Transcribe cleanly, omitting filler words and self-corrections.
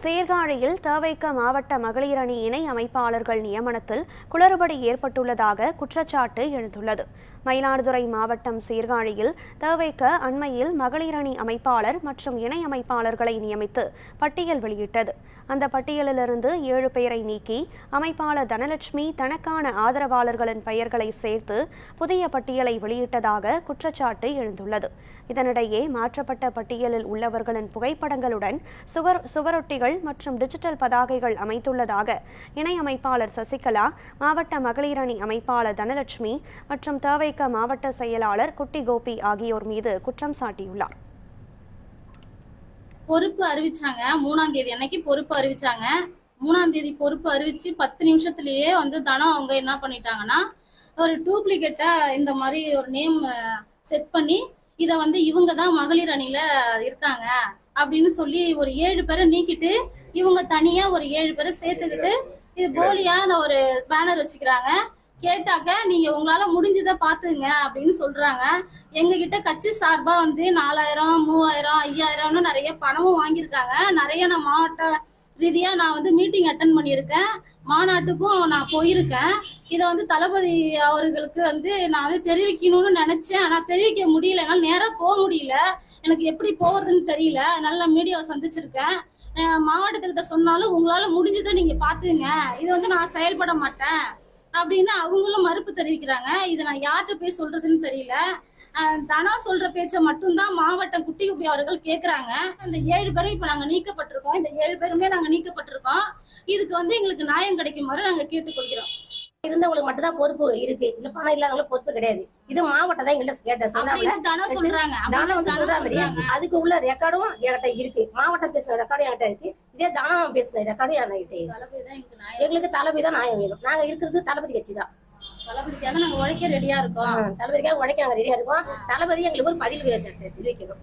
சீர்காழியில் தவிக மாவட்ட மகளிர் அணி இணை அமைப்பாளர்கள் நியமனத்தில் குளறுபடி ஏற்பட்டுள்ளதாக குற்றச்சாட்டு எழுந்துள்ளது. மயிலாடுதுறை மாவட்டம் சீர்காழியில் தவிக அண்மையில் மகளிர் அணி அமைப்பாளர் மற்றும் இணை அமைப்பாளர்களை நியமித்து பட்டியல் வெளியிட்டது. அந்த பட்டியலிலிருந்து 7 பேரை நீக்கி அமைப்பாளர் தனலட்சுமி தனக்கான ஆதரவாளர்களின் பெயர்களை சேர்த்து புதிய பட்டியலை வெளியிட்டதாக குற்றச்சாட்டு எழுந்துள்ளது. இதனிடையே மாற்றப்பட்ட பட்டியலில் உள்ளவர்களின் புகைப்படங்களுடன் சுவரொட்டிகள் மற்றும் டிஜிட்டல் பதாகைகள் அமைத்துள்ளதாக இணை அமைப்பாளர் சசிகலா, மாவட்ட மகளிர் அணி அமைப்பாளர் தனலட்சுமி மற்றும் தவிக மாவட்ட செயலாளர் குட்டி கோபி ஆகியோர் மீது குற்றம் சாட்டியுள்ளார். பொறுப்பு அறிவிச்சாங்க 3ஆம் தேதி அன்னைக்கு பொறுப்பு அறிவிச்சாங்க. 3ஆம் தேதி பொறுப்பு அறிவிச்சு 10 நிமிஷத்துலயே தனம் அவங்க என்ன பண்ணிட்டாங்கன்னா, ஒரு டூப்ளிகேட்டா இந்த மாதிரி ஒரு நேம் செட் பண்ணி இதை இவங்க தான் மகளிர் அணியில இருக்காங்க அப்படின்னு சொல்லி ஒரு 7 பேரை நீக்கிட்டு இவங்க தனியா ஒரு 7 பேரை சேர்த்துக்கிட்டு இது போலியான ஒரு பேனர் வச்சுக்கிறாங்க. கேட்டாக்க நீங்க உங்களால முடிஞ்சதை பாத்துங்க அப்படின்னு சொல்றாங்க. எங்க கிட்ட கட்சி சார்பா 4000, 3000, 5000 நிறைய பணமும் வாங்கியிருக்காங்க. நிறைய நான் மாவட்ட ரீதியா நான் மீட்டிங் அட்டன் பண்ணியிருக்கேன், மாநாட்டுக்கும் நான் போயிருக்கேன். இதை தளபதி அவர்களுக்கு நான் தெரிவிக்கணும்னு நினைச்சேன். ஆனா தெரிவிக்க முடியல, என்னால நேரா போக முடியல. எனக்கு எப்படி போறதுன்னு தெரியல. அதனால மீடியாவை சந்திச்சிருக்கேன். மாவட்டத்துக்கிட்ட சொன்னாலும் உங்களால முடிஞ்சதை நீங்க பாத்துங்க, இது நான் செயல்பட மாட்டேன் அப்படின்னு அவங்களும் மறுப்பு தெரிவிக்கிறாங்க. இதை நான் யார்கிட்ட போய் சொல்றதுன்னு தெரியல. தனா சொல்ற பேச்ச மட்டும்தான் மாவட்டம் குட்டி குப்பி அவர்கள் கேட்கிறாங்க. அந்த 7 பேரும் இப்ப நாங்க நீக்கப்பட்டிருக்கோம். இந்த 7 பேருமே நாங்க நீக்கப்பட்டிருக்கோம். இதுக்கு எங்களுக்கு நியாயம் கிடைக்குமாறு நாங்க கேட்டுக்கொள்கிறோம். இருந்தவங்களுக்கு மட்டும் தான் பொறுப்பு இருக்கு, இல்ல பணம் இல்லாதவங்களுக்கு பொறுப்பு கிடையாது. இது மாவட்டம் தான் எங்கள்கிட்ட கேட்ட சொல்றாங்க. அதுக்கு உள்ள ரெக்கார்டும் என்கிட்ட இருக்கு, மாவட்டம் பேசுற ரெக்கார்டும் என்கிட்ட இருக்கு, இதே தானம் பேசுற ரெக்கார்டும் என்கிட்ட இருக்கு. எங்களுக்கு தளபதி தான் நியாயம் வேணும். நாங்க இருக்கிறது தளபதி கட்சி தான். தளபதிக்காக நாங்க உழைக்க ரெடியா இருக்கோம். தளபதிக்காக உழைக்க நாங்க ரெடியா இருக்கோம். தளபதி எங்களுக்கு ஒரு பதில் தெரிவிக்கணும்.